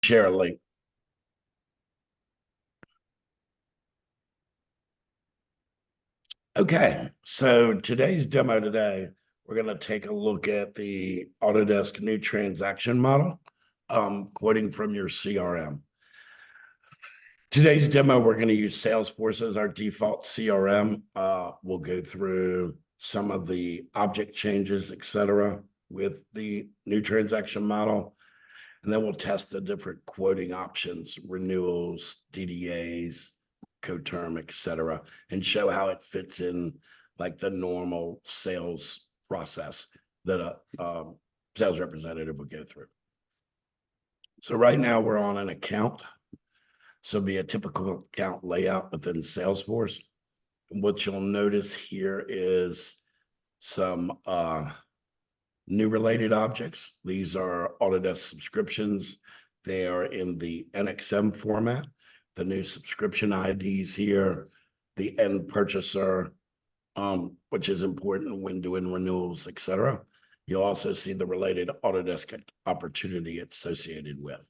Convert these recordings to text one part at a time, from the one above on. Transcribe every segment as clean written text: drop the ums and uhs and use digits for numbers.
share a link. Okay, so today's demo today, we're going to take a look at the Autodesk new transaction model, quoting from your CRM. Today's demo, we're going to use Salesforce as our default CRM. We'll go through some of the object changes, etc., with the new transaction model. And then we'll test the different quoting options, renewals, DDAs, co-term, etc., and show how it fits in like the normal sales process that a sales representative would go through. So right now we're on an account. So it'll be a typical account layout within Salesforce. And what you'll notice here is some new related objects. These are Autodesk subscriptions. They are in the NxM format. The new subscription IDs here, the end purchaser, which is important when doing renewals, etc. You'll also see the related Autodesk opportunity associated with.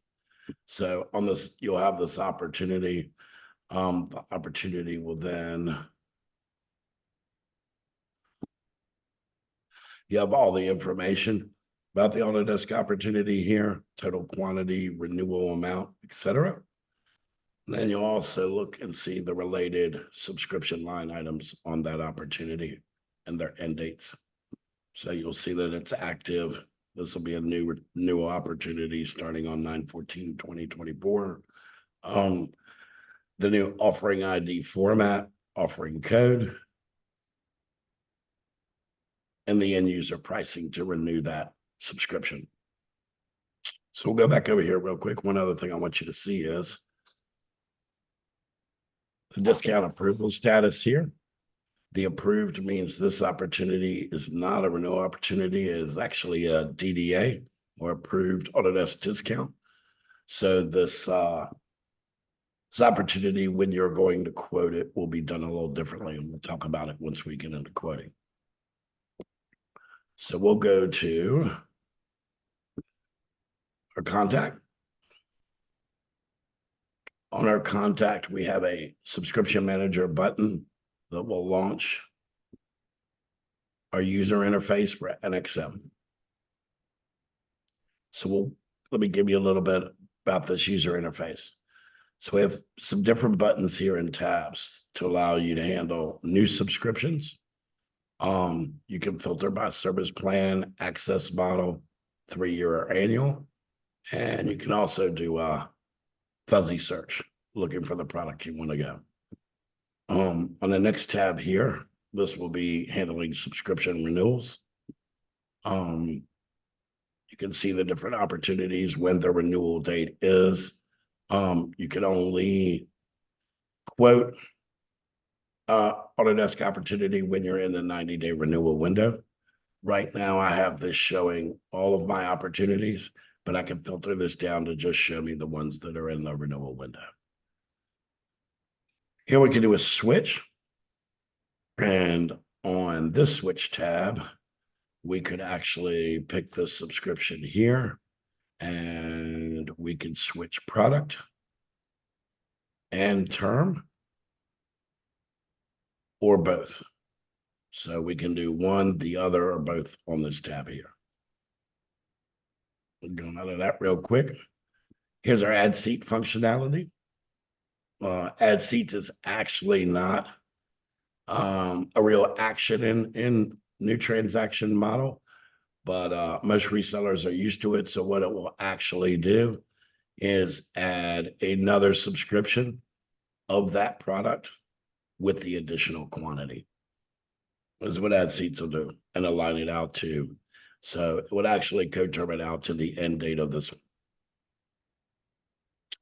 So on this, you'll have this opportunity. The opportunity will then, you have all the information about the Autodesk opportunity here, total quantity, renewal amount, etc. Then you'll also look and see the related subscription line items on that opportunity and their end dates. So you'll see that it's active. This will be a new opportunity starting on 9/14/2024. The new offering ID format, offering code, and the end user pricing to renew that subscription. So we'll go back over here real quick. One other thing I want you to see is the discount approval status here. The approved means this opportunity is not a renewal opportunity, it is actually a DDA or approved Autodesk discount. So this opportunity, when you're going to quote it, will be done a little differently, and we'll talk about it once we get into quoting. So we'll go to our contact. On our contact, we have a subscription manager button that will launch our user interface for NxM. So let me give you a little bit about this user interface. So we have some different buttons here and tabs to allow you to handle new subscriptions. You can filter by service plan, access model, 3-year or annual. And you can also do a fuzzy search, looking for the product you want to go. On the next tab here, this will be handling subscription renewals. You can see the different opportunities when the renewal date is. You can only quote Autodesk opportunity when you're in the 90-day renewal window. Right now, I have this showing all of my opportunities, but I can filter this down to just show me the ones that are in the renewal window. Here we can do a switch. And on this switch tab, we could actually pick the subscription here, and we can switch product and term, or both. So we can do one, the other, or both on this tab here. Going out of that real quick. Here's our add seat functionality. Add seats is actually not a real action in new transaction model, but most resellers are used to it. So what it will actually do is add another subscription of that product with the additional quantity. Is what add seats will do, and align it out to. So it would actually co-term it out to the end date of this.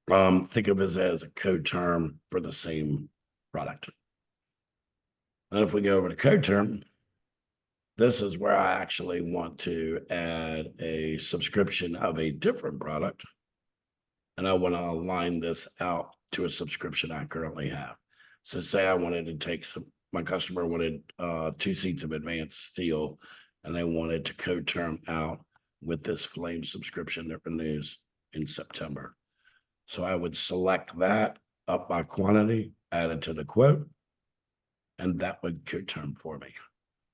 Think of it as a code term for the same product. And if we go over to code term, this is where I actually want to add a subscription of a different product. And I want to align this out to a subscription I currently have. So say I wanted to take my customer wanted 2 seats of advanced steel, and they wanted to co-term out with this flame subscription that renews in September. So I would select that up by quantity, add it to the quote, and that would co-term for me.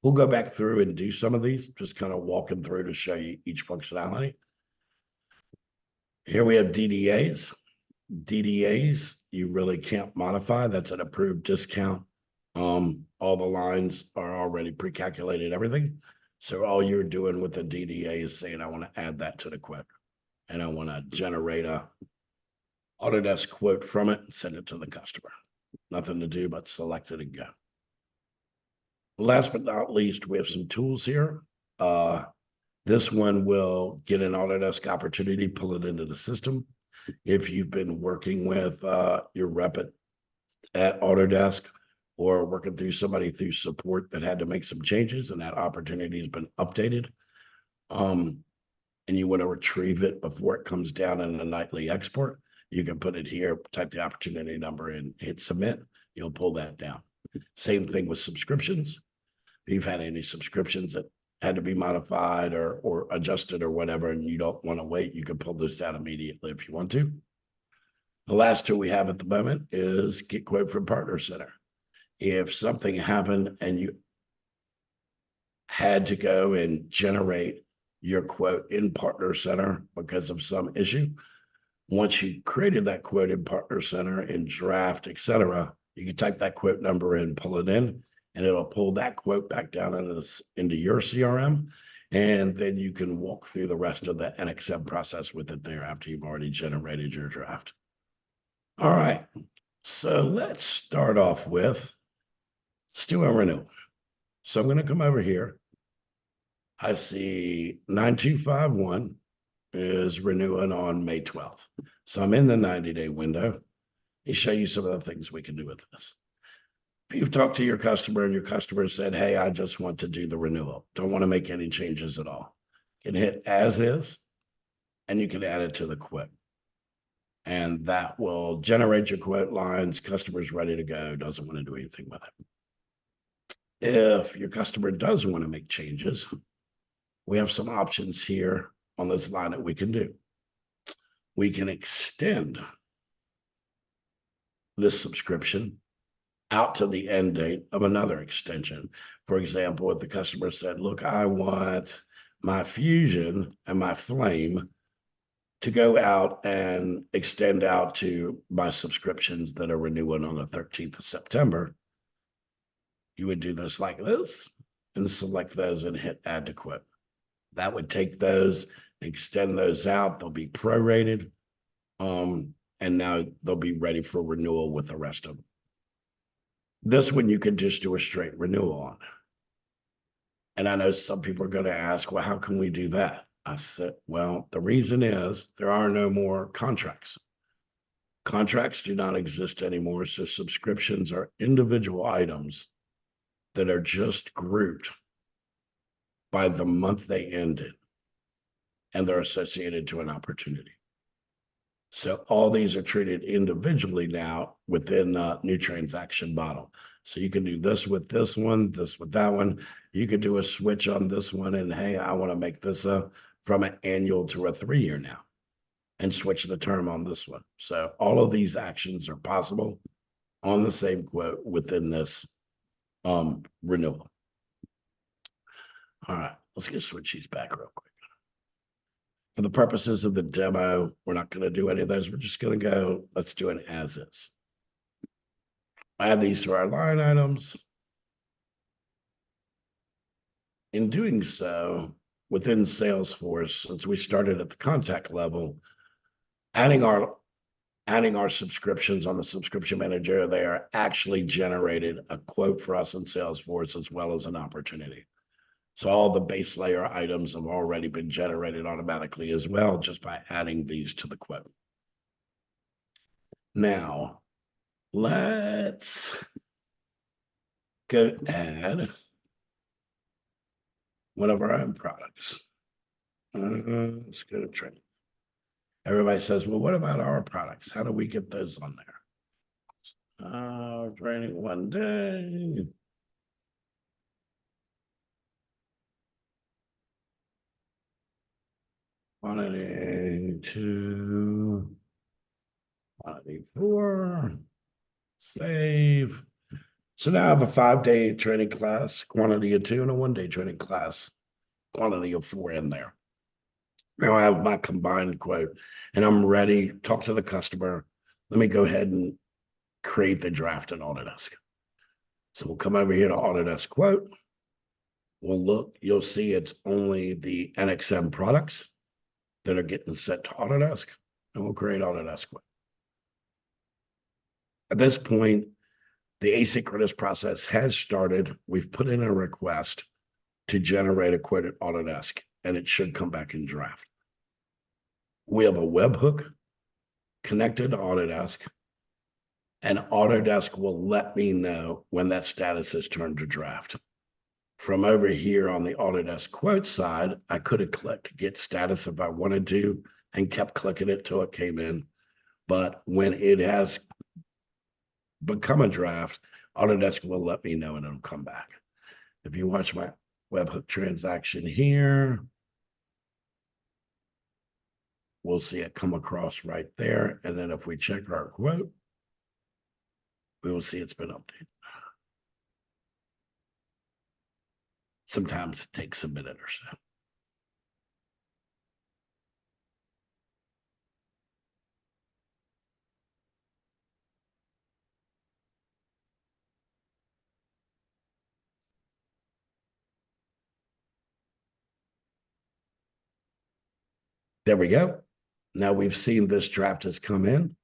We'll go back through and do some of these, just kind of walking through to show you each functionality. Here we have DDAs. DDAs, you really can't modify. That's an approved discount. All the lines are already pre-calculated, everything. So all you're doing with the DDA is saying, I want to add that to the quote. And I want to generate a Autodesk quote from it and send it to the customer. Nothing to do but select it and go. Last but not least, we have some tools here. This one will get an Autodesk opportunity, pull it into the system. If you've been working with your rep at Autodesk or working through somebody through support that had to make some changes and that opportunity has been updated, and you want to retrieve it before it comes down in a nightly export, you can put it here, type the opportunity number and hit submit. You'll pull that down. Same thing with subscriptions. If you've had any subscriptions that had to be modified or adjusted or whatever, and you don't want to wait, you can pull those down immediately if you want to. The last tool we have at the moment is Get Quote from Partner Center. If something happened and you had to go and generate your quote in Partner Center because of some issue, once you created that quote in Partner Center in draft, etc., you can type that quote number in, pull it in, and it'll pull that quote back down into your CRM. And then you can walk through the rest of the NxM process with it there after you've already generated your draft. All right, so let's start off with, let's do a renewal. So I'm going to come over here. I see 9251 is renewing on May 12th. So I'm in the 90-day window. Let me show you some of the things we can do with this. If you've talked to your customer and your customer said, hey, I just want to do the renewal, don't want to make any changes at all, you can hit as is, and you can add it to the quote. And that will generate your quote lines. Customer's ready to go, doesn't want to do anything with it. If your customer does want to make changes, we have some options here on this line that we can do. We can extend this subscription out to the end date of another extension. For example, if the customer said, look, I want my Fusion and my Flame to go out and extend out to my subscriptions that are renewing on the 13th of September, you would do this like this and select those and hit add to quote. That would take those, extend those out. They'll be prorated. And now they'll be ready for renewal with the rest of them. This one you can just do a straight renewal on. And I know some people are going to ask, well, how can we do that? I said, well, the reason is there are no more contracts. Contracts do not exist anymore. So subscriptions are individual items that are just grouped by the month they ended, and they're associated to an opportunity. So all these are treated individually now within a new transaction model. So you can do this with this one, this with that one. You could do a switch on this one and, hey, I want to make this from an annual to a 3-year now and switch the term on this one. So all of these actions are possible on the same quote within this renewal. All right, let's get switch these back real quick. For the purposes of the demo, we're not going to do any of those. We're just going to go, let's do an as is. Add these to our line items. In doing so, within Salesforce, since we started at the contact level, adding our subscriptions on the subscription manager, they are actually generated a quote for us in Salesforce as well as an opportunity. So all the base layer items have already been generated automatically as well, just by adding these to the quote. Now, let's go add one of our own products. Let's go to training. Everybody says, well, what about our products? How do we get those on there? Training one day. Quantity 2. quantity 4, save. So now I have a 5-day training class, quantity of 2, and a 1-day training class, quantity of 4 in there. Now I have my combined quote, and I'm ready. Talk to the customer. Let me go ahead and create the draft in Autodesk. So we'll come over here to Autodesk quote. We'll look, you'll see it's only the NxM products that are getting set to Autodesk, and we'll create Autodesk quote. At this point, the asynchronous process has started. We've put in a request to generate a quote at Autodesk, and it should come back in draft. We have a webhook connected to Autodesk, and Autodesk will let me know when that status is turned to draft. From over here on the Autodesk quote side, I could have clicked get status if I wanted to and kept clicking it till it came in. But when it has become a draft, Autodesk will let me know and it'll come back. If you watch my webhook transaction here, we'll see it come across right there. And then if we check our quote, we will see it's been updated. Sometimes it takes a minute or so. There we go. Now we've seen this draft has come in.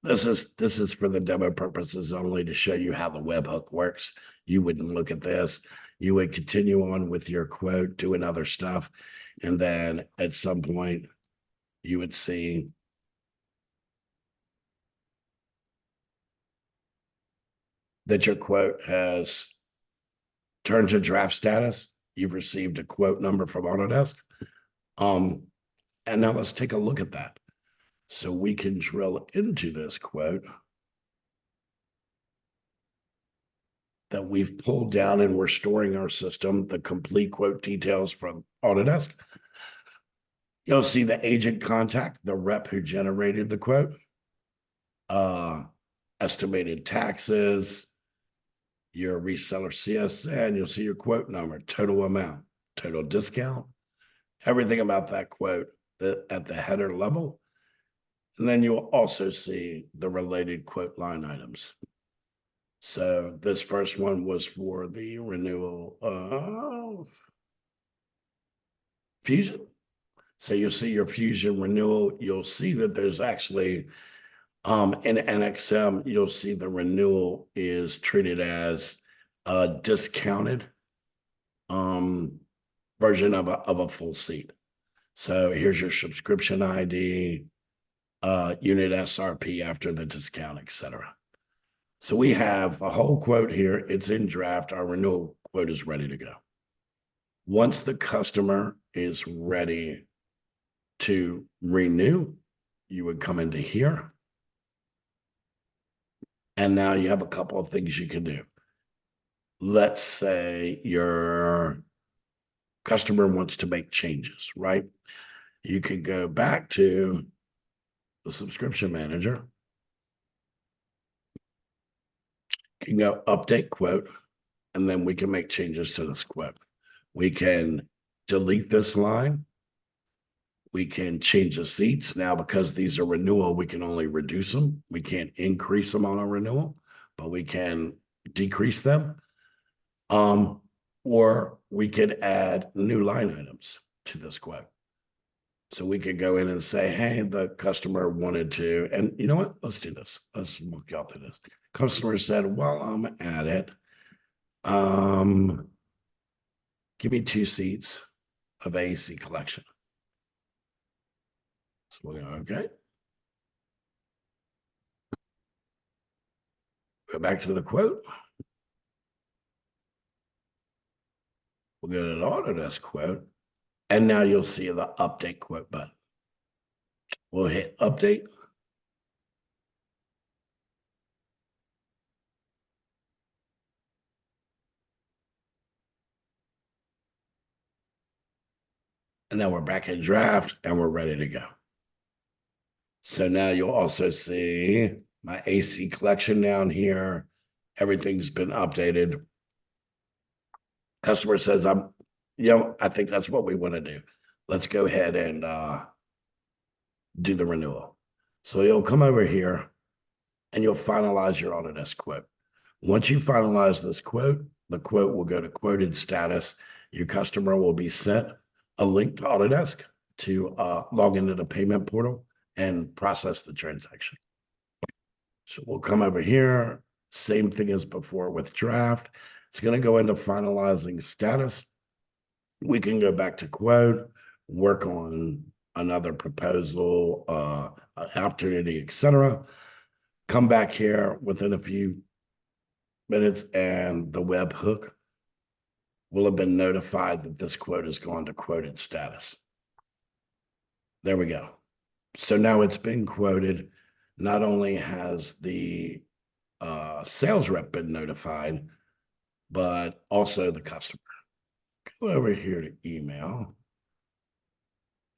This is for the demo purposes only to show you how the webhook works. You wouldn't look at this. You would continue on with your quote, doing other stuff. And then at some point, you would see that your quote has turned to draft status. You've received a quote number from Autodesk. And now let's take a look at that. So we can drill into this quote that we've pulled down and we're storing our system, the complete quote details from Autodesk. You'll see the agent contact, the rep who generated the quote, estimated taxes, your reseller CSN, you'll see your quote number, total amount, total discount, everything about that quote at the header level. And then you'll also see the related quote line items. So this first one was for the renewal of Fusion. So you'll see your Fusion renewal. You'll see that there's actually in NxM, you'll see the renewal is treated as a discounted version of a full seat. So here's your subscription ID, unit SRP after the discount, etc. So we have a whole quote here. It's in draft. Our renewal quote is ready to go. Once the customer is ready to renew, you would come into here. And now you have a couple of things you can do. Let's say your customer wants to make changes, right? You could go back to the subscription manager. You can go update quote, and then we can make changes to this quote. We can delete this line. We can change the seats. Now, because these are renewal, we can only reduce them. We can't increase them on a renewal, but we can decrease them. Or we could add new line items to this quote. So we could go in and say, hey, the customer wanted to, and you know what? Let's do this. Let's walk y'all through this. Customer said, well, I'm at it. Give me 2 seats of AC collection. So we're going, okay. Go back to the quote. We'll go to the Autodesk quote. And now you'll see the update quote button. We'll hit update. And then we're back in draft and we're ready to go. So now you'll also see my AC collection down here. Everything's been updated. Customer says, I think that's what we want to do. Let's go ahead and do the renewal. So you'll come over here and you'll finalize your Autodesk quote. Once you finalize this quote, the quote will go to quoted status. Your customer will be sent a link to Autodesk to log into the payment portal and process the transaction. So we'll come over here, same thing as before with draft. It's going to go into finalizing status. We can go back to quote, work on another proposal, opportunity, etc. Come back here within a few minutes and the web hook will have been notified that this quote has gone to quoted status. There we go. So now it's been quoted. Not only has the sales rep been notified, but also the customer. Go over here to email.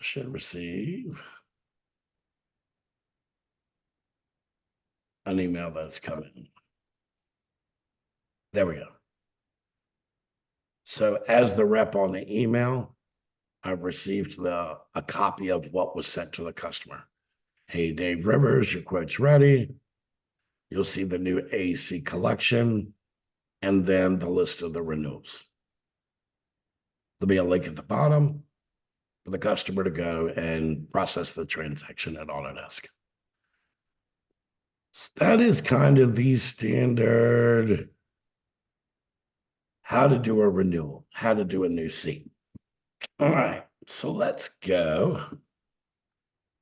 Should receive an email that's coming. There we go. So as the rep on the email, I've received a copy of what was sent to the customer. Hey, Dave Rivers, your quote's ready. You'll see the new AC collection and then the list of the renewals. There'll be a link at the bottom for the customer to go and process the transaction at Autodesk. So that is kind of the standard how to do a renewal, how to do a new seat. All right, so let's go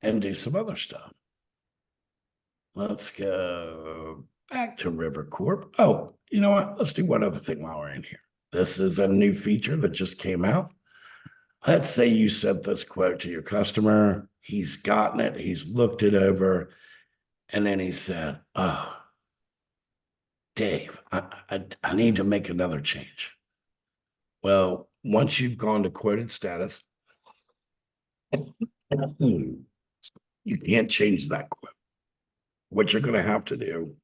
and do some other stuff. Let's go back to River Corp. Oh, you know what? Let's do one other thing while we're in here. This is a new feature that just came out. Let's say you sent this quote to your customer. He's gotten it. He's looked it over. And then he said, oh, Dave, I need to make another change. Well, once you've gone to quoted status, you can't change that quote. What you're going to have to do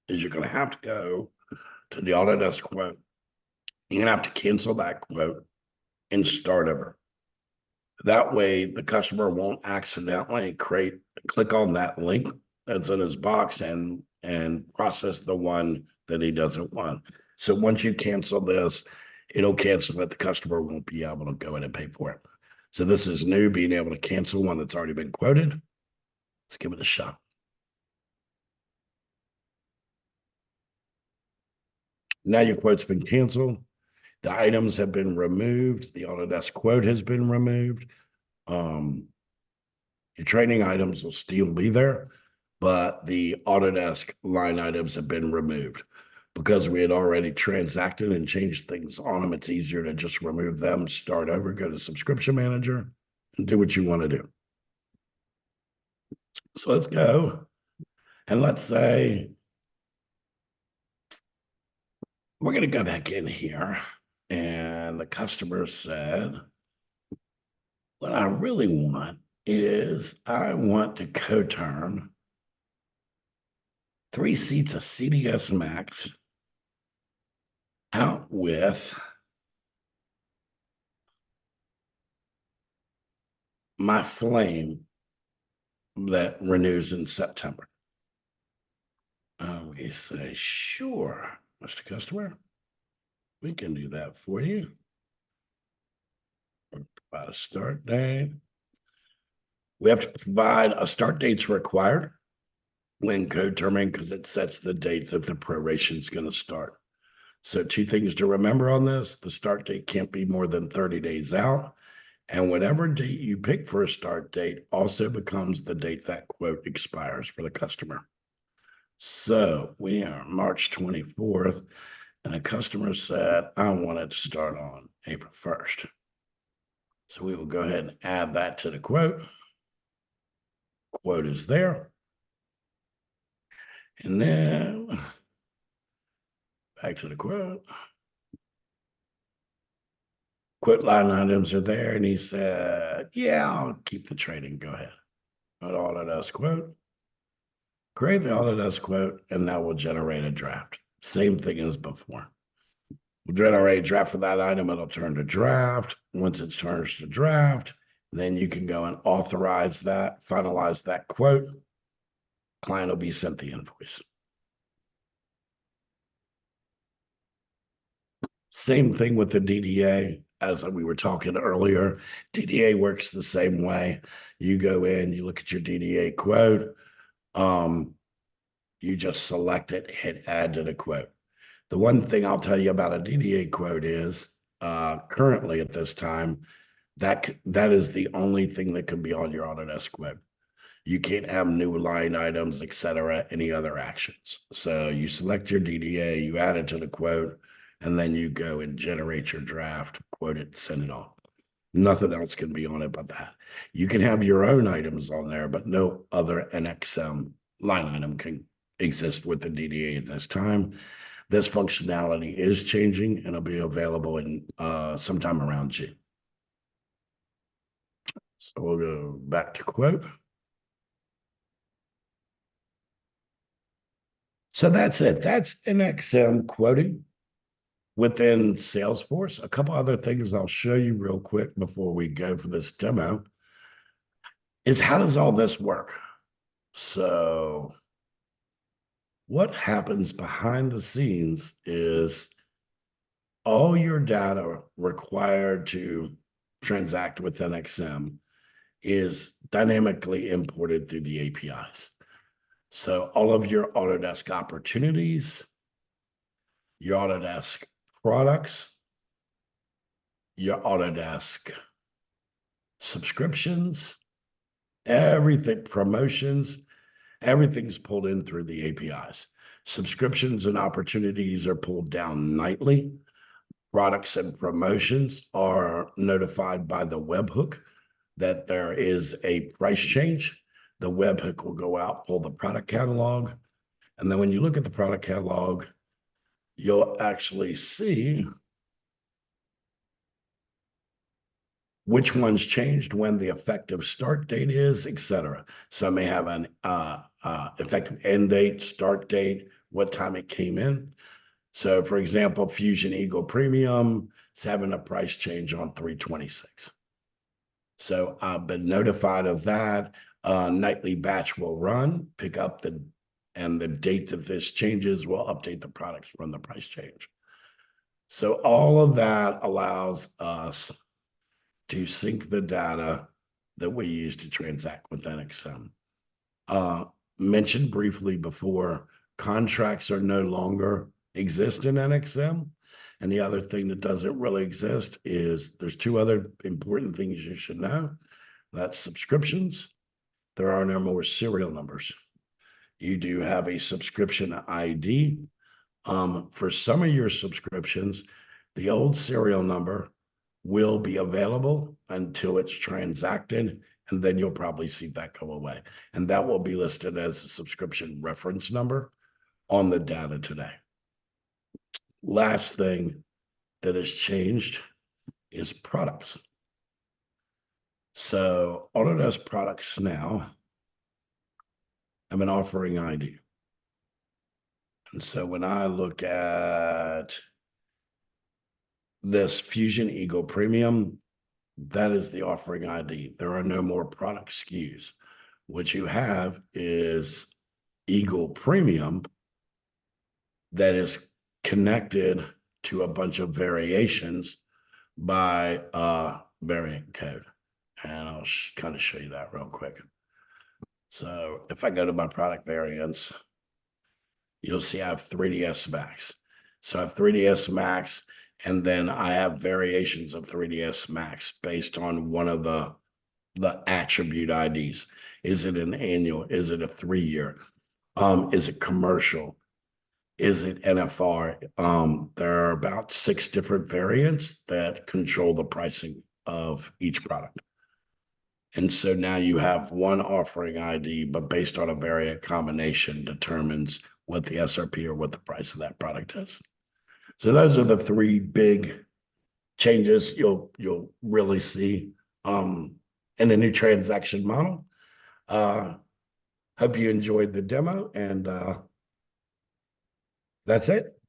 is you're going to have to go to the Autodesk quote. You're going to have to cancel that quote and start over. That way, the customer won't accidentally click on that link that's in his box and process the one that he doesn't want. So once you cancel this, it'll cancel it. The customer won't be able to go in and pay for it. So this is new, being able to cancel one that's already been quoted. Let's give it a shot. Now your quote's been canceled. The items have been removed. The Autodesk quote has been removed. Your training items will still be there, but the Autodesk line items have been removed. Because we had already transacted and changed things on them, it's easier to just remove them, start over, go to Subscription Manager, and do what you want to do. So let's go. And let's say we're going to go back in here. And the customer said, what I really want is I want to co-term 3 seats of CDS Max out with my flame that renews in September. We say, sure, Mr. Customer, we can do that for you. Provide a start date. We have to provide a start date's required when co-terming because it sets the date that the proration is going to start. So 2 things to remember on this. The start date can't be more than 30 days out. And whatever date you pick for a start date also becomes the date that quote expires for the customer. So we are March 24th, and the customer said, I want it to start on April 1st. So we will go ahead and add that to the quote. Quote is there. And then back to the quote. Quote line items are there. And he said, yeah, I'll keep the training. Go ahead. an Autodesk quote, create the Autodesk quote, and that will generate a draft. Same thing as before. We'll generate a draft for that item. It'll turn to draft. Once it turns to draft, then you can go and authorize that, finalize that quote. Client will be sent the invoice. Same thing with the DDA. As we were talking earlier, DDA works the same way. You go in, you look at your DDA quote, you just select it, hit add to the quote. The one thing I'll tell you about a DDA quote is currently at this time, that is the only thing that can be on your Autodesk quote. You can't have new line items, etc., any other actions. So you select your DDA, you add it to the quote, and then you go and generate your draft, quote it, send it on. Nothing else can be on it but that. You can have your own items on there, but no other NxM line item can exist with the DDA at this time. This functionality is changing and it'll be available in sometime around June. So we'll go back to quote. So that's it. That's NxM quoting within Salesforce. A couple other things I'll show you real quick before we go for this demo is how does all this work? So what happens behind the scenes is all your data required to transact with NxM is dynamically imported through the APIs. So all of your Autodesk opportunities, your Autodesk products, your Autodesk subscriptions, everything, promotions, everything's pulled in through the APIs. Subscriptions and opportunities are pulled down nightly. Products and promotions are notified by the webhook that there is a price change. The webhook will go out, pull the product catalog. And then when you look at the product catalog, you'll actually see which one's changed, when the effective start date is, etc. Some may have an effective end date, start date, what time it came in. So for example, Fusion Eagle Premium is having a price change on 3/26. So I've been notified of that. Nightly batch will run, pick up and the date that this changes will update the products, run the price change. So all of that allows us to sync the data that we use to transact with NxM. Mentioned briefly before, contracts are no longer exist in NxM. And the other thing that doesn't really exist is there's two other important things you should know. That's subscriptions. There are no more serial numbers. You do have a subscription ID. For some of your subscriptions, the old serial number will be available until it's transacted, and then you'll probably see that go away. And that will be listed as a subscription reference number on the data today. Last thing that has changed is products. So Autodesk products now have an offering ID. And so when I look at this Fusion Eagle Premium, that is the offering ID. There are no more product SKUs. What you have is Eagle Premium that is connected to a bunch of variations by variant code. And I'll kind of show you that real quick. So if I go to my product variants, you'll see I have 3ds Max. So I have 3ds Max, and then I have variations of 3ds Max based on one of the attribute IDs. Is it an annual? Is it a 3-year? Is it commercial? Is it NFR? There are about 6 different variants that control the pricing of each product. And so now you have one offering ID, but based on a variant combination determines what the SRP or what the price of that product is. So those are the 3 big changes you'll really see in the new transaction model. Hope you enjoyed the demo, and that's it.